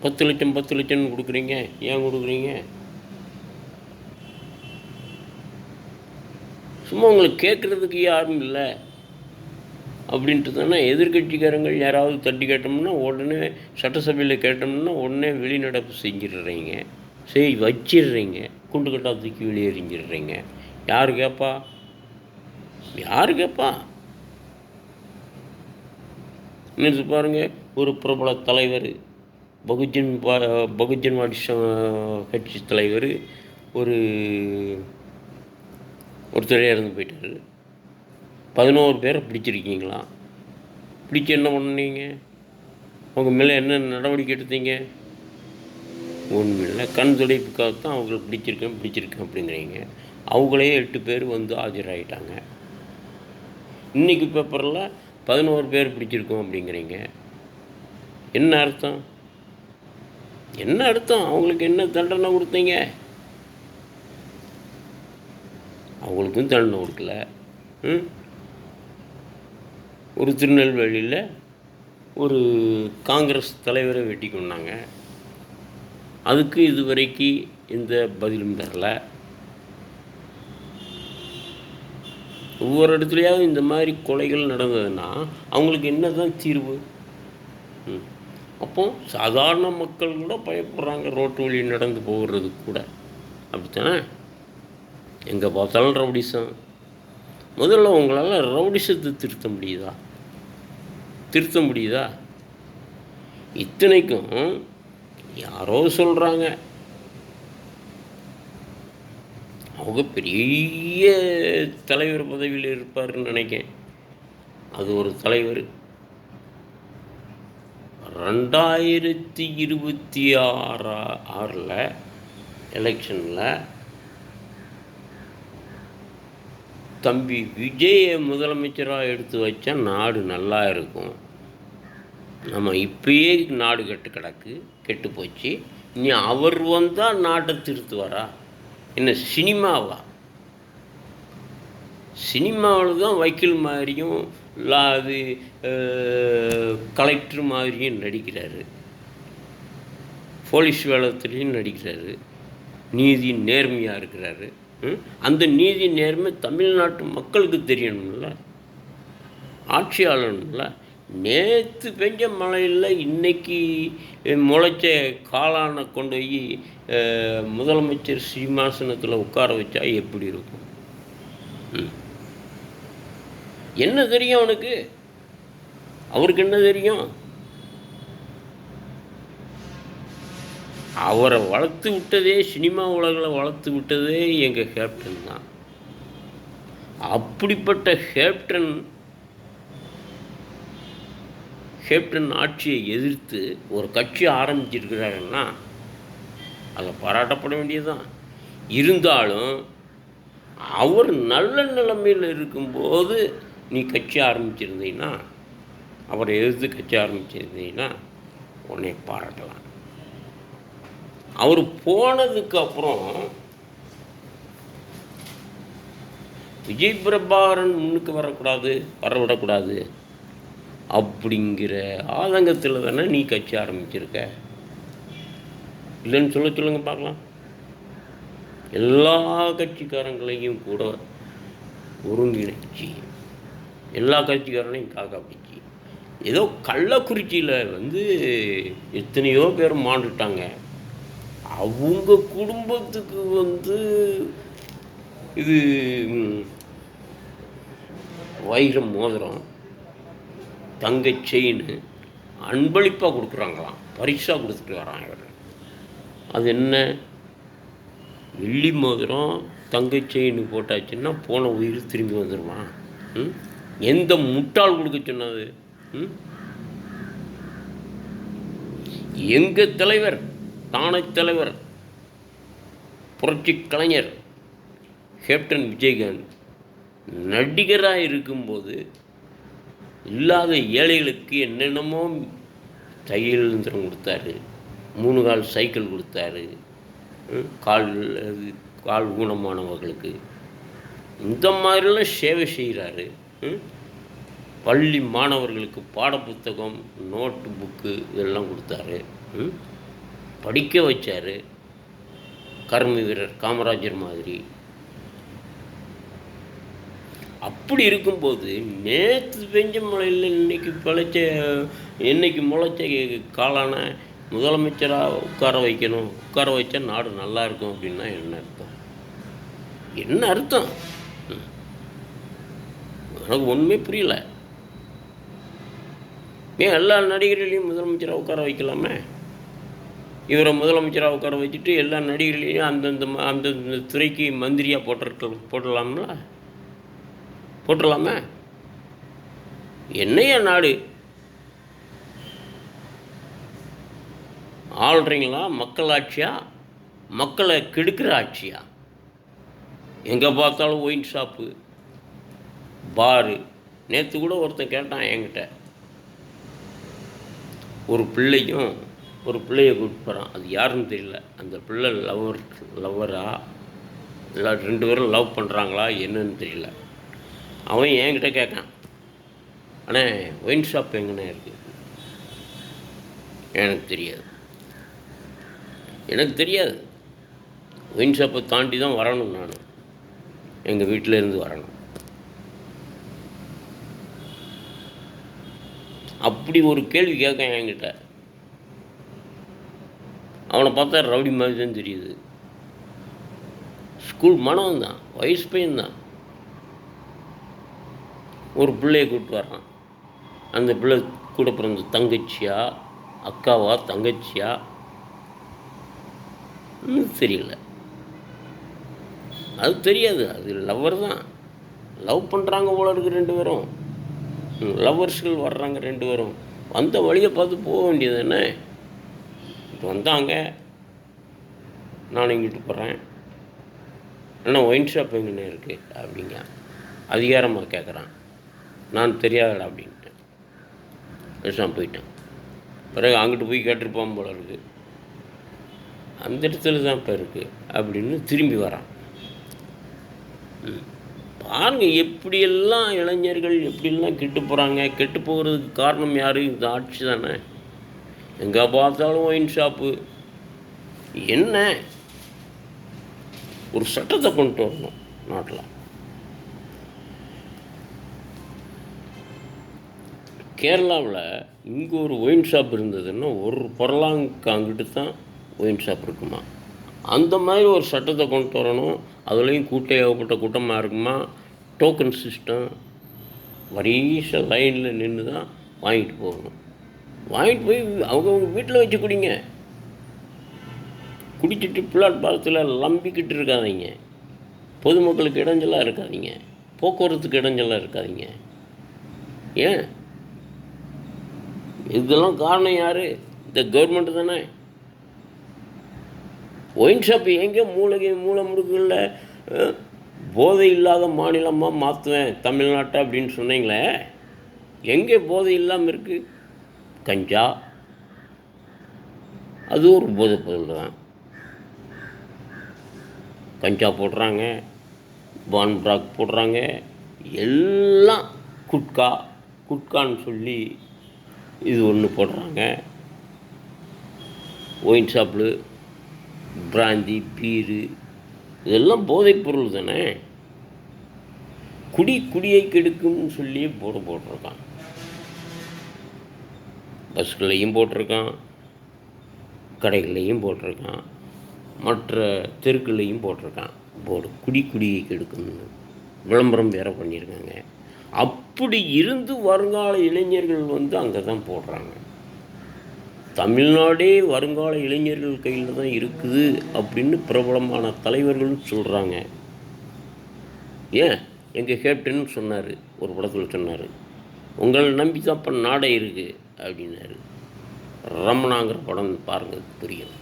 10 லட்சம் 10 லட்சம்னு கொடுக்குறீங்க, ஏன் கொடுக்குறீங்க? சும்மா உங்களை கேட்குறதுக்கு யாரும் இல்லை அப்படின்ட்டு தானே எதிர்கட்சிக்காரங்கள் யாராவது தட்டி கேட்டோம்னா உடனே சட்டசபையில் கேட்டோம்னா உடனே வெளிநடப்பு செஞ்சிடுறீங்க, வச்சிடுறீங்க, குண்டு கட்டா தூக்கி வெளியேறிஞ்சிடுறீங்க. யார் கேட்பா? யார் கேட்பா? நினைச்சு பாருங்கள், ஒரு பிரபல தலைவர், பகுஜன்வாடி கட்சி தலைவர் ஒருத்தரே இறந்து போயிட்டார். 11 பேரை பிடிச்சிருக்கீங்களா? பிடிச்சி என்ன பண்ணீங்க? அவங்க மேலே என்ன நடவடிக்கை எடுத்தீங்க? ஒன்றும் இல்லை, கண் துடைப்புக்காகத்தான் அவங்களை பிடிச்சிருக்கேன் அப்படிங்கிறீங்க. அவங்களே 8 பேர் வந்து ஆஜராகிட்டாங்க. இன்றைக்கி பேப்பரில் 11 பேர் பிடிச்சிருக்கோம் அப்படிங்கிறீங்க. என்ன அர்த்தம்? அவங்களுக்கு என்ன தண்டனை கொடுத்தீங்க? அவங்களுக்கும் தண்டனை கொடுக்கல. ஒரு திருநெல்வேலியில் ஒரு காங்கிரஸ் தலைவரை வெட்டி கொண்டாங்க. அதுக்கு இதுவரைக்கும் எந்த பதிலும் தரல. ஒவ்வொரு இடத்துலையாவது இந்த மாதிரி கொலைகள் நடந்ததுன்னா அவங்களுக்கு என்ன தான் தீர்வு? அப்போ சாதாரண மக்கள் கூட பயப்படுறாங்க ரோட்டு வழி நடந்து போகிறதுக்கு கூட. அப்படித்தானே? எங்கே பார்த்தாலும் ரவுடிசம். முதல்ல உங்களால் ரவுடிசத்தை திருத்த முடியுதா? இத்தனைக்கும் யாரோ சொல்கிறாங்க, அவங்க பெரிய தலைவர் பதவியில் இருப்பார்னு நினைக்கிறேன். அது ஒரு தலைவர் 2026 எலெக்ஷனில் தம்பி விஜயை முதலமைச்சராக எடுத்து வச்சா நாடு நல்லா இருக்கும். நம்ம இப்பயே நாடு கெட்டு போச்சு. இனி அவர் வந்தால் நாட்டை திருத்துவாரா? என்ன சினிமாவா? சினிமாவில் தான் வக்கீல் மாதிரியும் அது கலெக்டர் மாதிரியும் நடிக்கிறாரு, போலீஸ் வேலத்துலேயும் நடிக்கிறாரு, நீதி நேர்மையாக இருக்கிறாரு. அந்த நீதி நேர்மை தமிழ்நாட்டு மக்களுக்கு தெரியணும்ல, ஆட்சியாளனும்ல. நேற்று பெஞ்ச மழையில் இன்னைக்கு முளைச்ச காளானை கொண்டு போய் முதலமைச்சர் சிம்மாசனத்தில் உட்கார வச்சா எப்படி இருக்கும்? என்ன தெரியும் அவனுக்கு? அவருக்கு என்ன தெரியும்? அவரை வளர்த்து விட்டதே, சினிமா உலகில் வளர்த்து விட்டதே எங்கள் கேப்டன் தான். அப்படிப்பட்ட கேப்டன் ஆட்சியை எதிர்த்து ஒரு கட்சி ஆரம்பிச்சிருக்கிறாங்கன்னா அதை பாராட்டப்பட வேண்டியதுதான். இருந்தாலும் அவர் நல்ல நிலைமையில் இருக்கும்போது நீ கட்சி ஆரம்பிச்சிருந்தீங்கன்னா, அவரை எதிர்த்து கட்சி ஆரம்பிச்சிருந்தீங்கன்னா உன்னை பாராட்டலாம். அவர் போனதுக்கப்புறம் விஜய் பிரபாகரன் முன்னுக்கு வரவிடக்கூடாது அப்படிங்கிற ஆதங்கத்தில் தானே நீ கட்சி ஆரம்பிச்சிருக்க. இல்லைன்னு சொல்லுங்க பார்க்கலாம். எல்லா கட்சிக்காரங்களையும் கூட ஒருங்கிணைச்சி எல்லா கட்சிக்காரனையும் காப்பிச்சு ஏதோ கள்ளக்குறிச்சியில் எத்தனையோ பேர் மாண்டுட்டாங்க. அவங்க குடும்பத்துக்கு இது வைர மோதிரம், தங்க செயின் அன்பளிப்பாக கொடுக்குறாங்களாம், பரிசாக கொடுத்துட்டு வராங்க இவர். அது என்ன? வெள்ளி மோதிரம் தங்க செயின் போட்டாச்சுன்னா போன உயிர் திரும்பி வந்துடுமா? எந்த முட்டாள் கொடுக்க சொன்னது? எங்கள் தலைவர், தானை தலைவர், புரட்சி கலைஞர் கேப்டன் விஜயகாந்த் நடிகராக இருக்கும்போது இல்லாத ஏழைகளுக்கு என்னென்னமோ தையல் இயந்திரம் கொடுத்தாரு, 3 கால் சைக்கிள் கொடுத்தாரு, கால் ஊனமானவர்களுக்கு இந்த மாதிரிலாம் சேவை செய்கிறாரு. பள்ளி மாணவர்களுக்கு பாடப்புத்தகம், நோட்டு புக்கு இதெல்லாம் கொடுத்தாரு. படிக்க வச்சார். கர்ம வீரர் காமராஜர் மாதிரி. அப்படி இருக்கும்போது நேற்று பெஞ்ச மழையில் இன்னைக்கு முளைச்ச காளான முதலமைச்சராக உட்கார வைக்கணும், உட்கார வச்சா நாடு நல்லா இருக்கும் அப்படின்னா என்ன அர்த்தம்? என்ன அர்த்தம்? எனக்கு ஒன்றுமே புரியல. ஏன் எல்லா நடிகர்களையும் முதலமைச்சராக உட்கார வைக்கலாமே? இவரை முதலமைச்சராக உட்கார வச்சுட்டு எல்லா நடிகர்களையும் அந்தந்த துறைக்கு மந்திரியாக போட்டுடலாமே? என்னையா நாடு? ஆள்றீங்களா மக்கள் ஆட்சியா, மக்களை கெடுக்கிற ஆட்சியா? எங்கே பார்த்தாலும் ஒயின் ஷாப்பு, பாரு. நேற்று கூட ஒருத்தன் கேட்டான் என்கிட்ட, ஒரு பிள்ளையை கூப்பிட்டு போகிறான். அது யாருன்னு தெரியல. அந்த பிள்ளை லவ்வரா இல்லை 2 பேரும் லவ் பண்ணுறாங்களா என்னன்னு தெரியல. அவன் என்கிட்ட கேட்கான், அண்ணே ஒயின் ஷாப் எங்கண்ணே இருக்குது? எனக்கு தெரியாது. ஒயின் ஷாப்பை தாண்டி தான் வரணும். நான் எங்கள் வீட்டிலேருந்து வரணும். அப்படி ஒரு கேள்வி கேட்க என்கிட்ட. அவனை பார்த்தா ரவுடி மாதிரி தான் தெரியுது. ஸ்கூல் மாணவன் தான், வயசு பையன்தான். ஒரு பிள்ளையை கூப்பிட்டு வர்றான். அந்த பிள்ளை கூட பிறந்த தங்கச்சியா, அக்காவா, தங்கச்சியா தெரியல. அது தெரியாது. அது லவ்வர் தான். லவ் பண்ணுறாங்க போல இருக்குது 2 பேரும். லவ்வர்ஸ்கள் வர்றாங்க 2 பேரும். வந்த வழியை பார்த்து போக வேண்டியது என்ன? இப்போ வந்தாங்க, நான் இங்கிட்டு போகிறேன். ஆனால் ஒயின் ஷாப் எங்கன்னு இருக்குது அப்படிங்க அதிகாரமாக கேட்குறான். நான் தெரியாதடா அப்படின்ட்டேன். பேசாமல் போயிட்டேன். பிறகு அங்கிட்டு போய் கேட்டிருப்பான் போல இருக்குது. அந்த இடத்துல தான் இப்போ இருக்குது அப்படின்னு திரும்பி வரான். பாருங்கள் எப்படியெல்லாம் இளைஞர்கள் எப்படியெல்லாம் கெட்டு போகிறாங்க. கெட்டு போகிறதுக்கு காரணம் யார்? இந்த ஆட்சி தானே. எங்கே பார்த்தாலும் ஒயின் ஷாப்பு. என்ன ஒரு சட்டத்தை கொண்டு வரணும் நாட்டில். கேரளாவில் இங்கே ஒரு ஒயின் ஷாப் இருந்ததுன்னா ஒரு பொருளாங்க அங்கிட்டு தான் ஒயின் ஷாப் இருக்குமா. அந்த மாதிரி ஒரு சட்டத்தை கொண்டு வரணும். அதுலேயும் ஏகப்பட்ட கூட்டமாக இருக்குமா. டோக்கன் சிஸ்டம், வரிசை லைனில் நின்று தான் வாங்கிட்டு போகணும். வாங்கிட்டு போய் அவங்க வீட்டில் வச்சு குடிங்க. குடிச்சிட்டு பிளாட்பாரத்தில் லம்பிக்கிட்டு இருக்காதீங்க. பொதுமக்களுக்கு இடைஞ்சலாக இருக்காதீங்க. போக்குவரத்துக்கு இடைஞ்சலாக இருக்காதீங்க. ஏன் இதெல்லாம் காரணம் யார்? இந்த கவர்மெண்ட்டு தானே. ஒயின் ஷாப் எங்கே மூளை முடுக்குகளில் போதை இல்லாத மாநிலமாக மாற்றுவேன் தமிழ்நாட்டை அப்படின்னு சொன்னீங்களே, எங்கே போதை இல்லாமல் இருக்குது? கஞ்சா, அது ஒரு போதைப் பொருள் தான். கஞ்சா போடுறாங்க, பான் பிராக் போடுறாங்க, எல்லாம் குட்கான்னு சொல்லி இது ஒன்று போடுறாங்க. ஒயின் ஷாப்பில் பிராந்தி, பீரு இதெல்லாம் போதைப் பொருள் தானே. குடியை கெடுக்கும்னு சொல்லி போட்டிருக்கான். பஸ்களையும் போட்டிருக்கான், கடைகளையும் போட்டிருக்கான், மற்ற தெருக்களையும் போட்டிருக்கான் போர்டு. குடியை கெடுக்கும்னு விளம்பரம் வேறு பண்ணியிருக்காங்க. அப்படி இருந்து வருங்கால இளைஞர்கள் அங்கே தான் போடுறாங்க. தமிழ்நாடே வருங்கால இளைஞர்கள் கையில் தான் இருக்குது அப்படின்னு பிரபலமான தலைவர்களும் சொல்கிறாங்க. ஏன் எங்கள் கேப்டன் சொன்னார், ஒரு படத்தில் சொன்னார், உங்களை நம்பி தான் இப்போ நாடே இருக்குது அப்படின்னாரு. ரமணாங்கிற படம் பாருங்கள், புரியும்.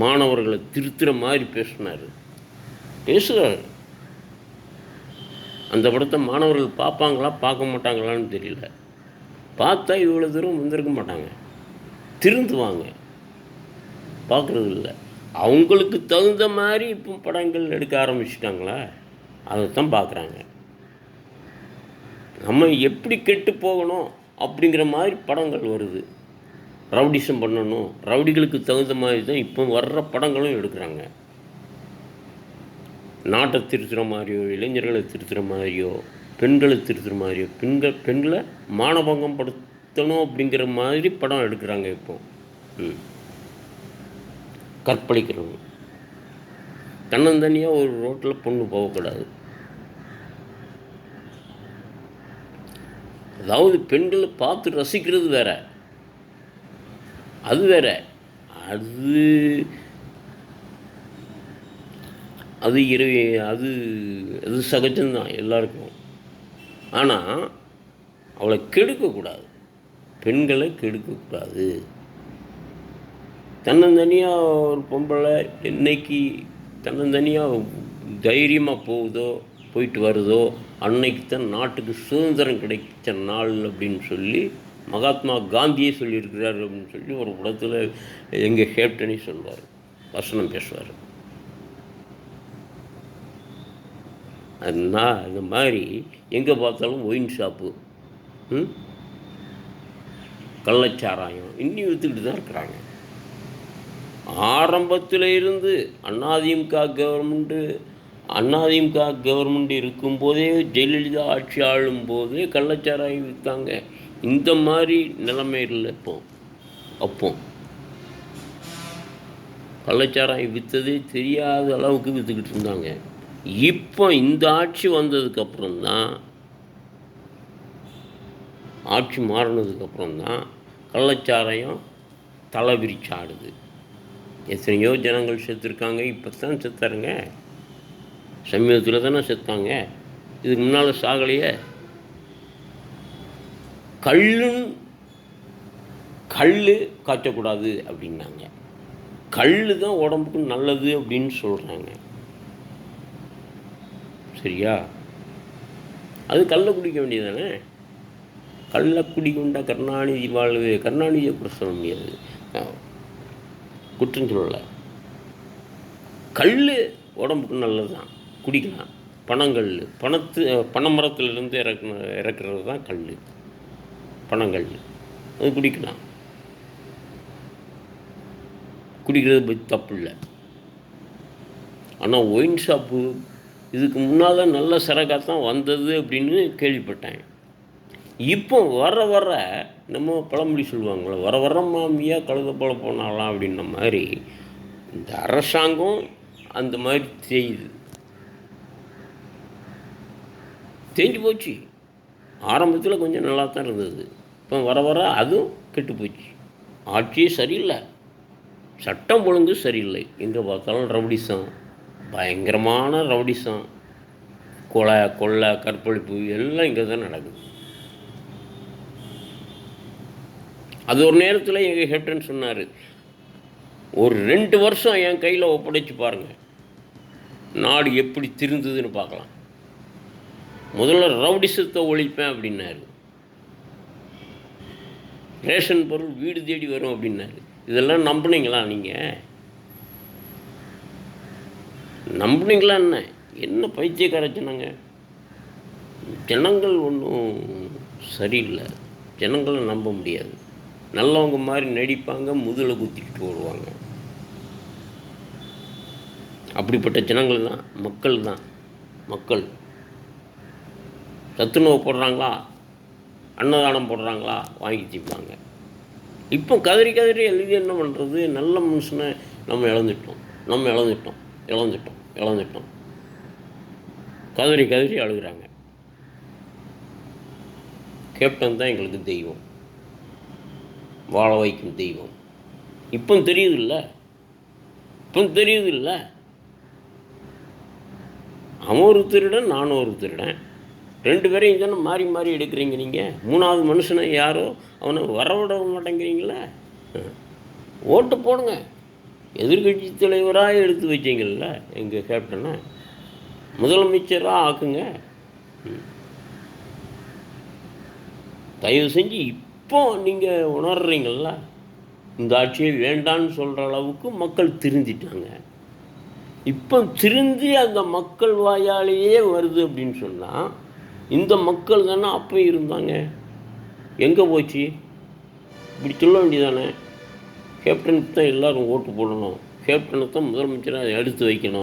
மாணவர்களை திருத்துற மாதிரி பேசுகிறார். அந்த படத்தை மாணவர்கள் பார்ப்பாங்களா பார்க்க மாட்டாங்களான்னு தெரியல. பார்த்தா இவ்வளோ தூரம் வந்திருக்க மாட்டாங்க, திருந்துவாங்க. பார்க்குறது இல்லை. அவங்களுக்கு தகுந்த மாதிரி இப்போ படங்கள் எடுக்க ஆரம்பிச்சிட்டாங்களா, அதைத்தான் பார்க்குறாங்க. நம்ம எப்படி கெட்டு போகணும் அப்படிங்கிற மாதிரி படங்கள் வருது. ரவுடிசம் பண்ணணும், ரவுடிகளுக்கு தகுந்த மாதிரி தான் இப்போ வர்ற படங்களும் எடுக்கிறாங்க. நாட்டை திருத்துகிற மாதிரியோ, இளைஞர்களை திருத்துகிற மாதிரியோ, பெண்களை திருத்துகிற மாதிரியோ, பெண்களை மானபங்கம் படுத்தணும் அப்படிங்கிற மாதிரி படம் எடுக்கிறாங்க இப்போ. கற்பழிக்கிறவங்க தன்னந்தனியாக ஒரு ரோட்டில் பொண்ணு போகக்கூடாது. அதாவது பெண்களை பார்த்து ரசிக்கிறது வேற, அது வேற. அது அது அது அது சகஜம்தான் எல்லாருக்கும். ஆனால் அவளை கெடுக்கக்கூடாது, பெண்களை கெடுக்கக்கூடாது. தன்னந்தனியாக ஒரு பொம்பளை என்னைக்கு தன்னந்தனியாக தைரியமாக போகுதோ, போயிட்டு வருதோ, அன்னைக்கு தான் நாட்டுக்கு சுதந்திரம் கிடைச்ச நாள் அப்படின்னு சொல்லி மகாத்மா காந்தியே சொல்லியிருக்கிறார் அப்படின்னு சொல்லி ஒரு படத்தில் எங்கள் கேப்டனே சொல்வார், வசனம் பேசுவார். அதுனா இந்த மாதிரி எங்கே பார்த்தாலும் ஒயின் ஷாப்பு, கள்ளச்சாராயம் இன்னி விற்றுக்கிட்டு தான் இருக்கிறாங்க. ஆரம்பத்தில் இருந்து அதிமுக கவர்மெண்ட்டு இருக்கும்போதே, ஜெயலலிதா ஆட்சி ஆளும்போதே கள்ளச்சாராயம் விற்றாங்க. இந்த மாதிரி நிலைமை இல்லை அப்போ கள்ளச்சாராயம் விற்றதே தெரியாத அளவுக்கு விற்றுக்கிட்டு இருந்தாங்க. இப்போ இந்த ஆட்சி வந்ததுக்கப்புறம்தான், ஆட்சி மாறினதுக்கப்புறம்தான் கள்ளச்சாராயம் தலை விரிச்சாடுது. எத்தனையோ ஜனங்கள் செத்துருக்காங்க, இப்போ தான் செத்தாருங்க. சமீபத்தில் தானே செத்தாங்க, இதுக்கு முன்னால் சாகலையே. கல் காய்ச்சக்கூடாது அப்படின்னாங்க. கல் தான் உடம்புக்கு நல்லது அப்படின்னு சொல்கிறாங்க. சரியா? அது கல்லை குடிக்க வேண்டியதானே. கல்லை குடிக்கொண்டா கருணாநிதி வாழ்வு, கருணாநிதியை கூட சொல்ல முடியாது, குற்றம் சொல்லலை. கல் உடம்புக்கு நல்லது தான், குடிக்கலாம். பனங்கல், பனைமரத்துலேருந்து இறக்குறது தான் கல், பனங்கல். அது குடிக்கலாம், குடிக்கிறது பற்றி தப்பு இல்லை. ஆனால் ஒயின் ஷாப்பு இதுக்கு முன்னால் நல்ல சரக்காக தான் வந்தது அப்படின்னு கேள்விப்பட்டேன். இப்போ வர நம்ம பழமொழி சொல்லுவாங்களே, வர மாமியாக கழுத போல போனாலாம் அப்படின்ன மாதிரி இந்த அரசாங்கம் அந்த மாதிரி தேஞ்சு போச்சு. ஆரம்பத்தில் கொஞ்சம் நல்லா தான் இருந்தது, இப்போ வர அதுவும் கெட்டு போச்சு. ஆட்சியே சரியில்லை, சட்டம் ஒழுங்கு சரியில்லை. எங்கே பார்த்தாலும் ரவுடிசம், பயங்கரமான ரவுடிசம், கொள்ளை, கற்பழிப்பு எல்லாம் இங்கே தான் நடக்குது. அது ஒரு நேரத்தில் எங்கள் கேப்டன் சொன்னார், ஒரு 2 வருஷம் என் கையில் ஒப்படைச்சு பாருங்கள், நாடு எப்படி திருந்ததுன்னு பார்க்கலாம். முதல்ல ரவுடிசத்தை ஒழிப்பேன் அப்படின்னாரு. ரேஷன் பொருள் வீடு தேடி வரும் அப்படின்னாரு. இதெல்லாம் நம்புனீங்களா நீங்கள்? நம்புனீங்களா? என்ன பைத்தியக்கார ஜனங்க. ஜனங்கள் ஒன்றும் சரியில்லை, ஜனங்களை நம்ப முடியாது. நல்லவங்க மாதிரி நடிப்பாங்க, முதல குத்திக்கிட்டு வருவாங்க. அப்படிப்பட்ட ஜனங்கள் தான் மக்கள். சத்துணவு போடுறாங்களா, அன்னதானம் போடுறாங்களா, வாங்கி திப்பாங்க. இப்போ கதறி எழுதி என்ன பண்ணுறது? நல்ல மனுஷனை நம்ம இழந்துட்டோம். கதறி அழுகிறாங்க. கேப்டன் தான் எங்களுக்கு தெய்வம், வாழ வைக்கும் தெய்வம். இப்போ தெரியுது இல்லை, அவன் ஒரு திருடன், நானும் ஒரு திருடன், 2 பேரையும் தானே மாறி எடுக்கிறீங்க நீங்கள். 3வது மனுஷனை யாரோ அவனை வரவிட மாட்டேங்கிறீங்களே. ஓட்டு போடுங்க, எதிர்கட்சி தலைவராக எடுத்து வச்சிங்கள்ல எங்கள் கேப்டனை, முதலமைச்சராக ஆக்குங்க. தயவு செஞ்சு இப்போ நீங்கள் உணர்றீங்கள, இந்த ஆட்சியை வேண்டான்னு சொல்கிற அளவுக்கு மக்கள் திருந்திட்டாங்க. இப்போ திருந்தி அந்த மக்கள் வாயாலேயே வருது அப்படின்னு சொன்னால், இந்த மக்கள் தானே அப்போ இருந்தாங்க, எங்கே போச்சு? இப்படி சொல்ல வேண்டியதானே? கேப்டனுக்கு தான் எல்லோரும் ஓட்டு போடணும், கேப்டனுக்கு தான் முதலமைச்சராக எடுத்து வைக்கணும்.